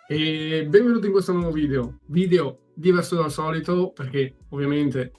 E benvenuti in questo nuovo video diverso dal solito perché ovviamente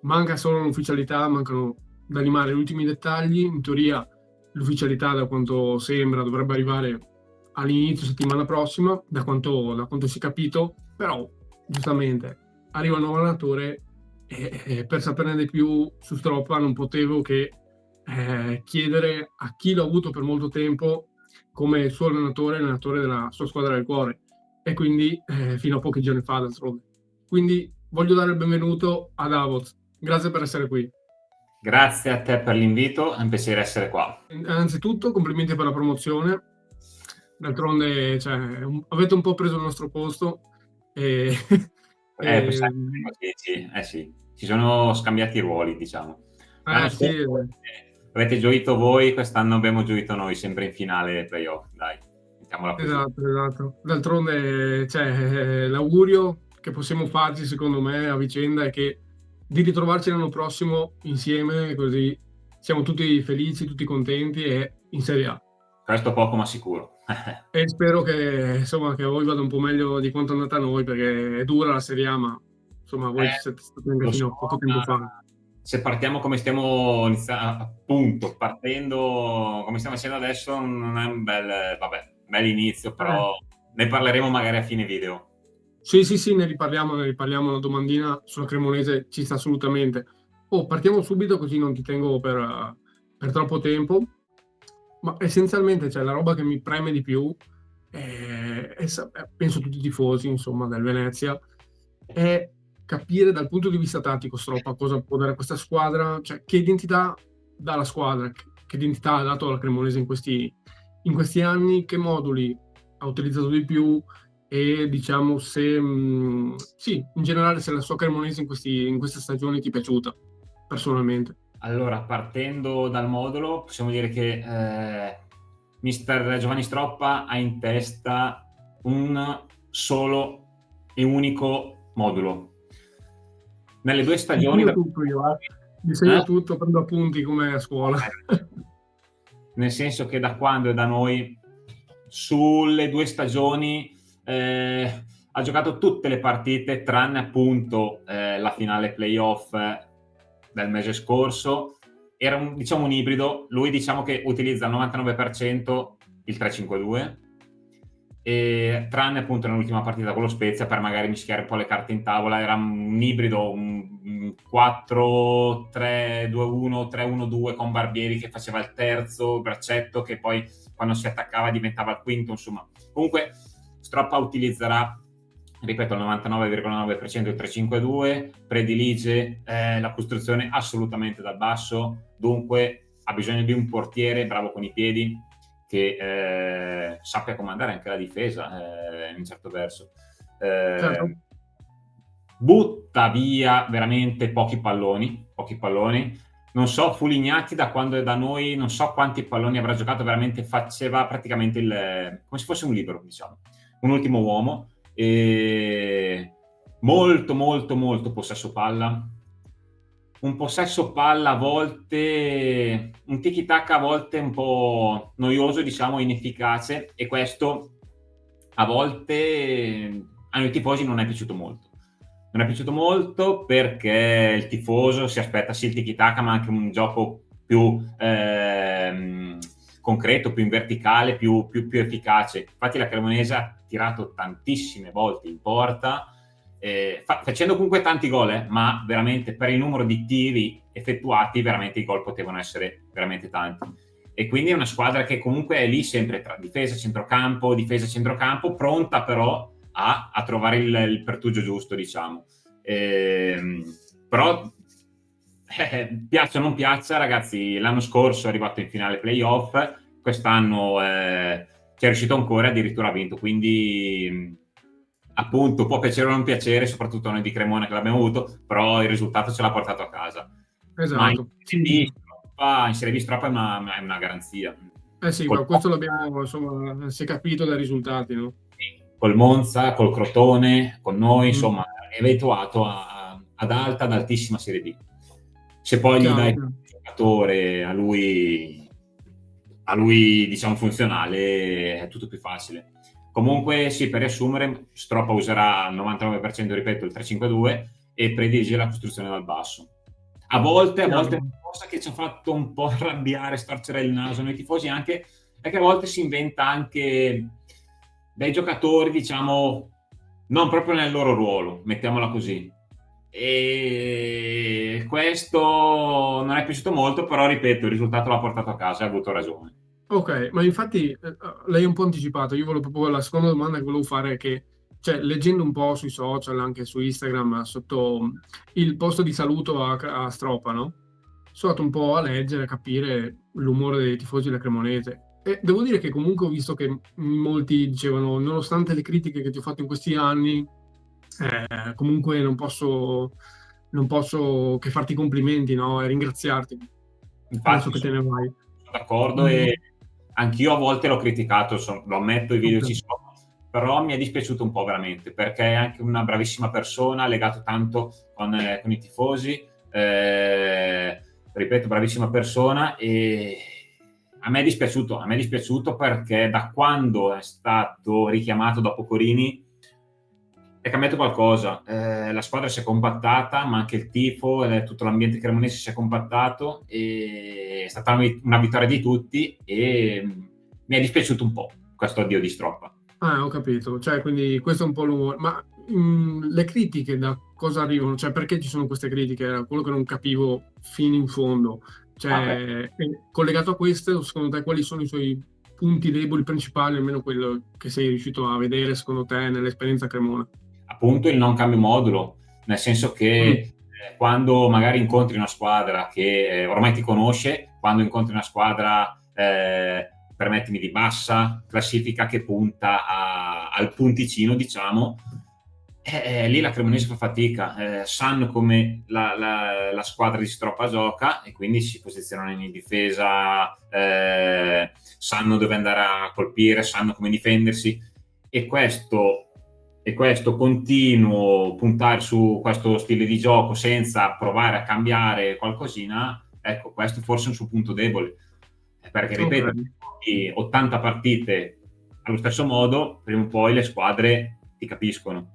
manca solo l'ufficialità, mancano da limare gli ultimi dettagli. In teoria l'ufficialità, da quanto sembra, dovrebbe arrivare all'inizio settimana prossima, da quanto si è capito, però giustamente arriva un nuovo allenatore e per saperne di più su Stroppa non potevo che chiedere a chi l'ho avuto per molto tempo come suo allenatore della sua squadra del cuore, e quindi fino a pochi giorni fa d'altronde. Quindi voglio dare il benvenuto a Davos. Grazie per essere qui. Grazie a te per l'invito, è un piacere essere qua. Innanzitutto complimenti per la promozione. D'altronde, cioè, avete un po' preso il nostro posto e, e Così, sì, sì, si sono scambiati i ruoli, diciamo. L'anno sì, scorso avete gioito voi, quest'anno abbiamo gioito noi, sempre in finale playoff, dai, mettiamola così. esatto. D'altronde, cioè, l'augurio che possiamo farci, secondo me, a vicenda è che di ritrovarci l'anno prossimo insieme, così siamo tutti felici, tutti contenti e in Serie A. Questo poco ma sicuro. E spero che, insomma, che a voi vada un po' meglio di quanto è andata a noi, perché è dura la Serie A, ma insomma, voi ci siete stati anche Lo fino so, a poco tempo ma fa. se partiamo come stiamo appunto, partendo come stiamo facendo adesso, non è un bel inizio, Eh, però ne parleremo magari a fine video. sì, ne riparliamo una domandina sulla Cremonese, ci sta assolutamente. Oh, partiamo subito così non ti tengo per troppo tempo, ma essenzialmente, cioè, la roba che mi preme di più, penso tutti i tifosi, insomma, del Venezia, è capire dal punto di vista tattico Stroppa cosa può dare a questa squadra, cioè che identità dà la squadra, che identità ha dato alla Cremonese in questi anni, che moduli ha utilizzato di più e diciamo se, sì, in generale se la sua Cremonese in queste stagioni ti è piaciuta, personalmente. Allora, partendo dal modulo, possiamo dire che mister Giovanni Stroppa ha in testa un solo e unico modulo. Nelle 2 Mi stagioni segno da tutto io, mi eh? segno tutto, prendo appunti come a scuola. Nel senso che da quando è da noi, sulle 2 stagioni, ha giocato tutte le partite tranne appunto la finale playoff del mese scorso. Era diciamo un ibrido, lui diciamo che utilizza al 99% il 3-5-2, e tranne appunto nell'ultima partita con lo Spezia per magari mischiare un po' le carte in tavola, era un ibrido, un 4-3-2-1, 3-1-2 con Barbieri che faceva il terzo braccetto, che poi quando si attaccava diventava il quinto, insomma. Comunque Stroppa utilizzerà, ripeto, al 99,9% il 3-5-2, predilige la costruzione assolutamente dal basso, dunque ha bisogno di un portiere bravo con i piedi, che sappia comandare anche la difesa in un certo verso. Certo. Butta via veramente pochi palloni. Non so, Fulignati da quando è da noi, non so quanti palloni avrà giocato, veramente faceva praticamente come se fosse un libero, diciamo, un ultimo uomo. E molto possesso palla, un possesso palla a volte, un tiki-taka a volte un po' noioso, diciamo, inefficace, e questo a volte a noi tifosi non è piaciuto molto. Non è piaciuto molto perché il tifoso si aspetta sì il tiki-taka, ma anche un gioco più concreto, più in verticale, più efficace. Infatti la Cremonese ha tirato tantissime volte in porta, facendo comunque tanti gol, ma veramente per il numero di tiri effettuati veramente i gol potevano essere veramente tanti. E quindi è una squadra che comunque è lì sempre tra difesa e centrocampo, pronta però a trovare il pertugio giusto, diciamo. Però piaccia o non piaccia, ragazzi, l'anno scorso è arrivato in finale playoff, quest'anno ci è riuscito ancora, addirittura ha vinto, quindi appunto può piacere o non piacere, soprattutto a noi di Cremona che l'abbiamo avuto, però il risultato ce l'ha portato a casa. Ma in Esatto. Sì, Serie sì. B Stroppa è una garanzia. Eh sì, Col ma questo l'abbiamo, insomma, si è capito dai risultati, no? col Monza, col Crotone, con noi, Mm. insomma, è abituato ad altissima Serie B. Se poi gli dai Chiaro. un giocatore a lui diciamo funzionale, è tutto più facile. Comunque sì, per riassumere, Stroppa userà al 99%, ripeto, il 3-5-2 e predilige la costruzione dal basso. A volte è una cosa che ci ha fatto un po' arrabbiare, storcere il naso noi tifosi anche, è che a volte si inventa anche dei giocatori, diciamo, non proprio nel loro ruolo, mettiamola così. E questo non è piaciuto molto, però ripeto, il risultato l'ha portato a casa e ha avuto ragione. Ok, ma infatti lei è un po' anticipato. Io volevo proprio la seconda domanda che volevo fare è che, cioè, leggendo un po' sui social, anche su Instagram, sotto il posto di saluto a Stropa, no? Sono andato un po' a leggere, a capire l'umore dei tifosi della Cremonese. E devo dire che comunque ho visto che molti dicevano, nonostante le critiche che ti ho fatto in questi anni, comunque non posso che farti i complimenti, no? E ringraziarti. Adesso Infatti che te ne vai. sono d'accordo Mm, e anch'io a volte l'ho criticato, lo ammetto, i video ci ok. sono, però mi è dispiaciuto un po' veramente, perché è anche una bravissima persona, legato tanto con i tifosi, ripeto, bravissima persona e a me è dispiaciuto perché da quando è stato richiamato dopo Corini è cambiato qualcosa, la squadra si è compattata, ma anche il tifo, tutto l'ambiente cremonese si è compattato e è stata una vittoria di tutti e mi è dispiaciuto un po' questo addio di Stroppa. Ah, ho capito. Cioè, quindi questo è un po' l'umore. Ma le critiche da cosa arrivano? Cioè, perché ci sono queste critiche? Era quello che non capivo fino in fondo. Vabbè, Cioè, collegato a questo, secondo te, quali sono i suoi punti deboli principali, almeno quello che sei riuscito a vedere, secondo te, nell'esperienza Cremona? appunto il non cambio modulo, nel senso che Mm, quando magari incontri una squadra che ormai ti conosce, quando incontri una squadra, permettimi, di bassa classifica che punta al punticino, diciamo, lì la Cremonese fa fatica, sanno come la squadra di Stroppa gioca e quindi si posizionano in difesa, sanno dove andare a colpire, sanno come difendersi e questo continuo puntare su questo stile di gioco senza provare a cambiare qualcosina, ecco, questo forse è un suo punto debole. Perché, ok. ripeto, 80 partite allo stesso modo, prima o poi le squadre ti capiscono.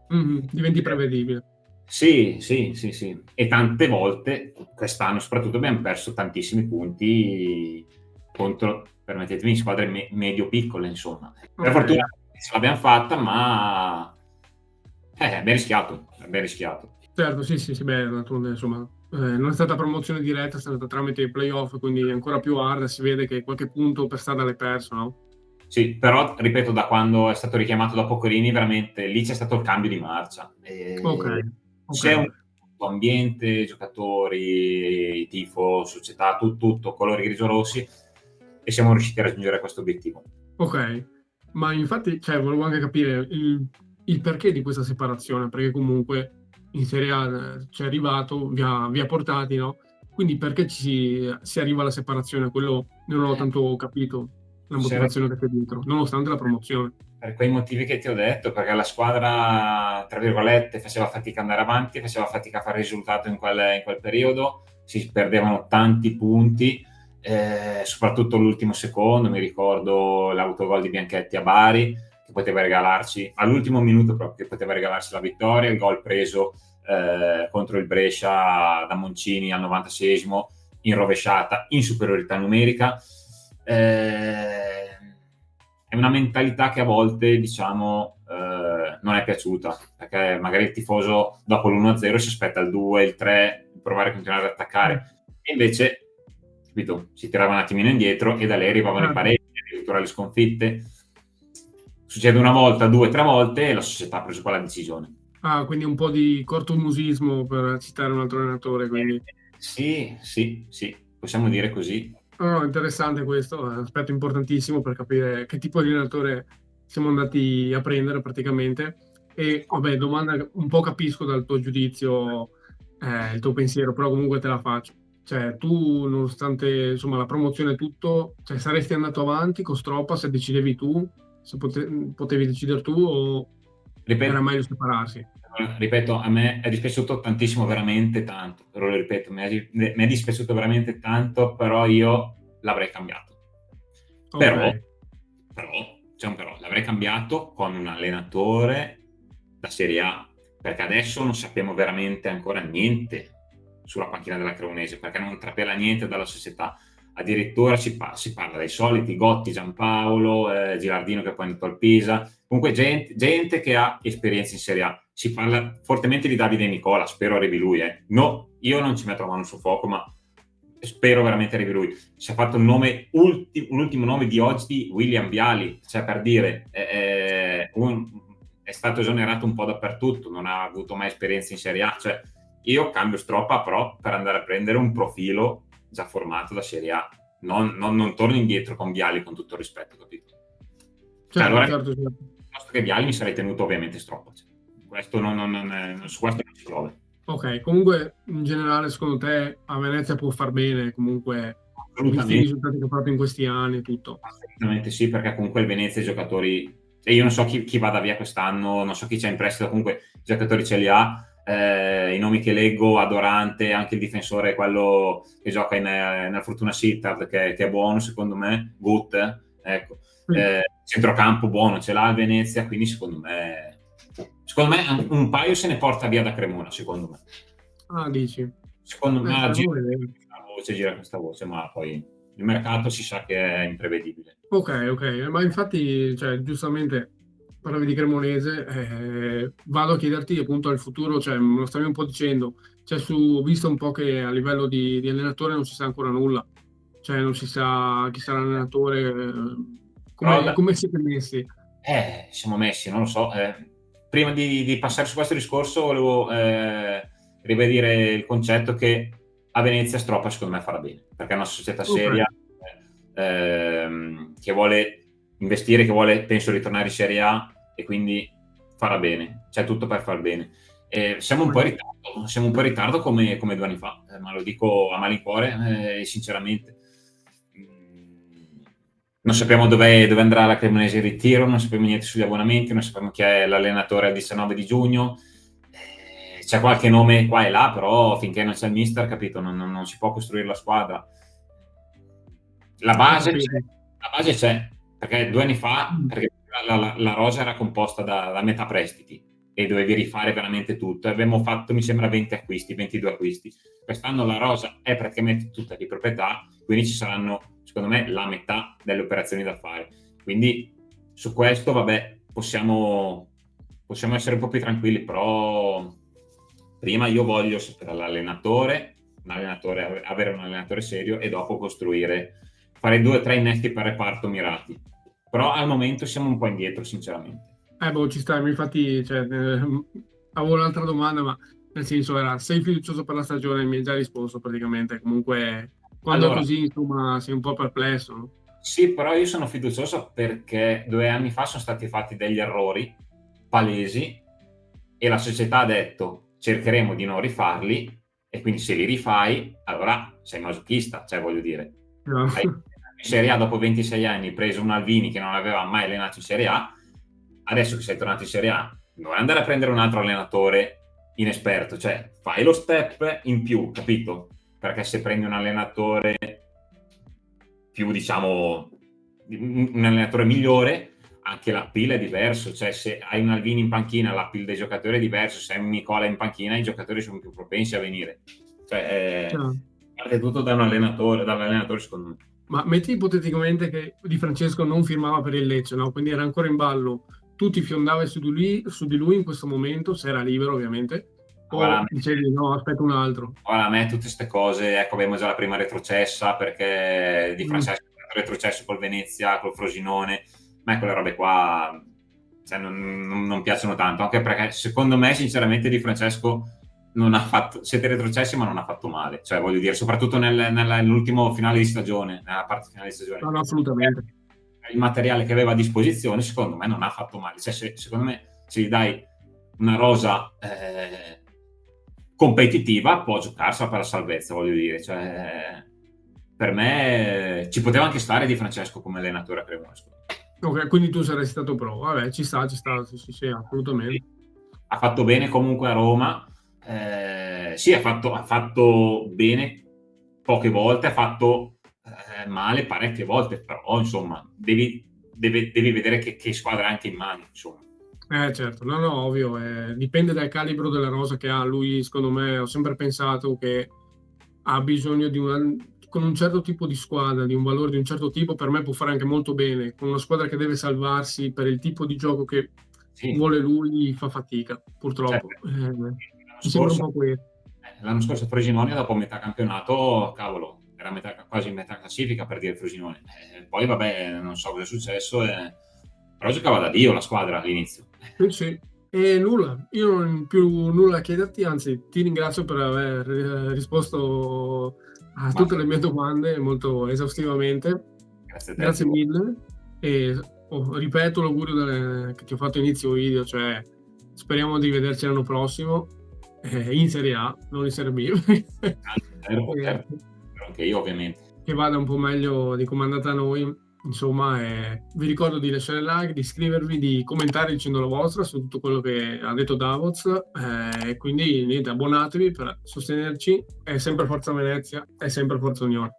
Diventi prevedibile. Sì, sì, sì, sì. E tante volte, quest'anno soprattutto, abbiamo perso tantissimi punti contro, permettetemi, squadre medio-piccole, insomma. Per Ok. fortuna ce l'abbiamo fatta, ma abbiamo rischiato, abbiamo rischiato. Certo, sì, sì, sì, beh, d'altronde, insomma, non è stata promozione diretta, è stata tramite i playoff, quindi è ancora più hard, si vede che qualche punto per strada l'hai perso, no? Sì, però, ripeto, da quando è stato richiamato dopo Corini, veramente lì c'è stato il cambio di marcia. Ok, ok. C'è un ambiente, giocatori, tifo, società, tutto, colori grigio-rossi e siamo riusciti a raggiungere questo obiettivo. Ok, ma infatti, cioè, volevo anche capire il perché di questa separazione, perché comunque in Serie A ci è arrivato, vi ha portati, no? Quindi perché si arriva alla separazione? Quello non ho tanto capito, la C'era motivazione che c'è dietro, nonostante la promozione. per quei motivi che ti ho detto, perché la squadra, tra virgolette, faceva fatica ad andare avanti, faceva fatica a fare risultato in quel periodo, si perdevano tanti punti, soprattutto l'ultimo secondo, mi ricordo l'autogol di Bianchetti a Bari, che poteva regalarci, all'ultimo minuto proprio, che poteva regalarci la vittoria, il gol preso contro il Brescia da Moncini al 96esimo, in rovesciata, in superiorità numerica. È una mentalità che a volte, diciamo, non è piaciuta, perché magari il tifoso dopo l'1-0 si aspetta il 2, il 3, provare a continuare ad Mm. attaccare. E invece, capito, si tirava un attimino indietro e da lì arrivavano i Certo. pareggi, addirittura le sconfitte. Succede una volta, due, tre volte e la società ha preso quella decisione. Ah, quindi un po' di cortomusismo per citare un altro allenatore, quindi. Sì, sì, sì, possiamo dire così. No, interessante questo, è un aspetto importantissimo per capire che tipo di allenatore siamo andati a prendere praticamente. E vabbè, domanda che un po' capisco dal tuo giudizio, il tuo pensiero, però comunque te la faccio. Cioè, tu, nonostante insomma la promozione e tutto, cioè, saresti andato avanti con Stroppa se decidevi tu, se potevi decidere tu o era Ripeto, meglio separarsi? ripeto, a me è dispiaciuto tantissimo, veramente tanto, però lo ripeto, mi è dispiaciuto veramente tanto, però io l'avrei cambiato. Ok, Però, però c'è un però, l'avrei cambiato con un allenatore da Serie A, perché adesso non sappiamo veramente ancora niente sulla panchina della Cremonese, perché non trapela niente dalla società. Addirittura si parla dei soliti Gotti, Giampaolo, Gilardino che poi è andato al Pisa, comunque gente che ha esperienza in Serie A. Si parla fortemente di Davide Nicola, spero arrivi lui. No, io non ci metto la mano sul fuoco, ma spero veramente arrivi lui. Si è fatto un ultimo nome di oggi di William Viali, cioè per dire, è stato esonerato un po' dappertutto, non ha avuto mai esperienza in Serie A, cioè io cambio Stroppa però per andare a prendere un profilo già formato da Serie A, non torno indietro con Viali, con tutto il rispetto, capito? Cioè, allora, certo. piuttosto che Viali mi sarei tenuto ovviamente Stroppa, cioè. Questo su questo non si piove. Ok, comunque in generale secondo te a Venezia può far bene, comunque visti i risultati che ha fatto in questi anni e tutto? Assolutamente sì, perché comunque il Venezia i giocatori, e io non so chi vada via quest'anno, non so chi c'è in prestito, comunque i giocatori ce li ha. I nomi che leggo, Adorante, anche il difensore, quello che gioca nel Fortuna Sittard, che è buono secondo me, Gut, ecco. Centrocampo buono ce l'ha il Venezia, quindi secondo me un paio se ne porta via da Cremona, secondo me. Ah, dici? Secondo me gira questa voce, ma poi il mercato si sa che è imprevedibile. Ok, ma infatti, cioè, giustamente parlavi di Cremonese, vado a chiederti appunto al futuro, cioè, me lo stavi un po' dicendo, cioè, ho visto un po' che a livello di allenatore non si sa ancora nulla, cioè non si sa chi sarà l'allenatore, come siete messi? Siamo messi, non lo so. Prima di passare su questo discorso volevo ribadire il concetto che a Venezia Stroppa secondo me farà bene, perché è una società seria che vuole investire, che vuole, penso, ritornare in Serie A e quindi farà bene, c'è tutto per far bene. Siamo un po' in ritardo come 2 anni fa, ma lo dico a malincuore, sinceramente. Non sappiamo dove andrà la Cremonese in ritiro, non sappiamo niente sugli abbonamenti, non sappiamo chi è l'allenatore al 19 di giugno. C'è qualche nome qua e là, però finché non c'è il mister, capito, non si può costruire la squadra. La base c'è, perché 2 anni fa, perché la rosa era composta da metà prestiti e dovevi rifare veramente tutto. Abbiamo fatto, mi sembra, 22 acquisti. Quest'anno la rosa è praticamente tutta di proprietà, quindi ci saranno, secondo me, la metà delle operazioni da fare. Quindi su questo, vabbè, possiamo essere un po' più tranquilli, però prima io voglio sapere l'allenatore, avere un allenatore serio e dopo fare 2 o 3 innesti per reparto mirati. Però al momento siamo un po' indietro, sinceramente. Ci sta, infatti, cioè, avevo un'altra domanda, ma nel senso sei fiducioso per la stagione? Mi hai già risposto praticamente, comunque quando è così, insomma, sei un po' perplesso, no? Sì, però io sono fiducioso perché 2 anni fa sono stati fatti degli errori palesi e la società ha detto cercheremo di non rifarli, e quindi se li rifai allora sei masochista, cioè voglio dire, hai in Serie A dopo 26 anni preso un Alvini che non aveva mai allenato in Serie A, adesso che sei tornato in Serie A non andare a prendere un altro allenatore inesperto, cioè fai lo step in più, capito? Perché se prendi un allenatore più, diciamo, un allenatore migliore, anche l'appeal è diverso, cioè se hai un Alvini in panchina l'appeal dei giocatori è diverso, se hai un Nicola in panchina i giocatori sono più propensi a venire, cioè parte tutto dall'allenatore secondo me. Ma metti ipoteticamente che Di Francesco non firmava per il Lecce, no? Quindi era ancora in ballo, tu ti fiondavi su di lui in questo momento, se era libero ovviamente, o dicevi no, aspetta un altro? Ora, a me tutte queste cose, ecco, abbiamo già la prima retrocessa perché Di Francesco è retrocesso col Venezia, col Frosinone, a me quelle robe qua, cioè, non piacciono tanto, anche perché secondo me sinceramente Di Francesco non ha fatto, siete retrocessi ma non ha fatto male, cioè voglio dire, soprattutto nell'ultimo finale di stagione, nella parte finale di stagione. No, assolutamente. Il materiale che aveva a disposizione secondo me non ha fatto male, cioè secondo me se gli dai una rosa competitiva può giocarsela per la salvezza, voglio dire, cioè per me ci poteva anche stare Di Francesco come allenatore a Cremona. Ok, quindi tu saresti stato pro, vabbè, ci sta, sì, assolutamente. Ha fatto bene comunque a Roma, sì, ha fatto bene poche volte, ha fatto male parecchie volte, però insomma devi devi vedere che squadra hai anche in mano, insomma. Certo, no, no, ovvio, dipende dal calibro della rosa che ha. Lui, secondo me, ho sempre pensato che ha bisogno con un certo tipo di squadra, di un valore di un certo tipo, per me può fare anche molto bene. Con una squadra che deve salvarsi per il tipo di gioco che Sì, vuole lui, fa fatica, cioè, purtroppo. Mi sembra un scorso, po' questo. l'anno scorso Frosinone dopo metà campionato, cavolo, era quasi metà classifica per dire Frosinone. Poi vabbè, non so cosa è successo, però giocava da Dio la squadra all'inizio. Sì, sì. E nulla, io non ho più nulla da chiederti, anzi ti ringrazio per aver risposto a Ma tutte le mie domande molto esaustivamente. grazie a te, Grazie figurati. mille e ripeto l'augurio che ti ho fatto inizio video, cioè speriamo di vederci l'anno prossimo in Serie A, non in Serie B. Certo, E certo. Spero anche io, ovviamente. che vada un po' meglio di come è andata a noi. Insomma, vi ricordo di lasciare like, di iscrivervi, di commentare dicendo la vostra su tutto quello che ha detto Davoz. E quindi niente, abbonatevi per sostenerci. È sempre Forza Venezia, è sempre Forza Unione.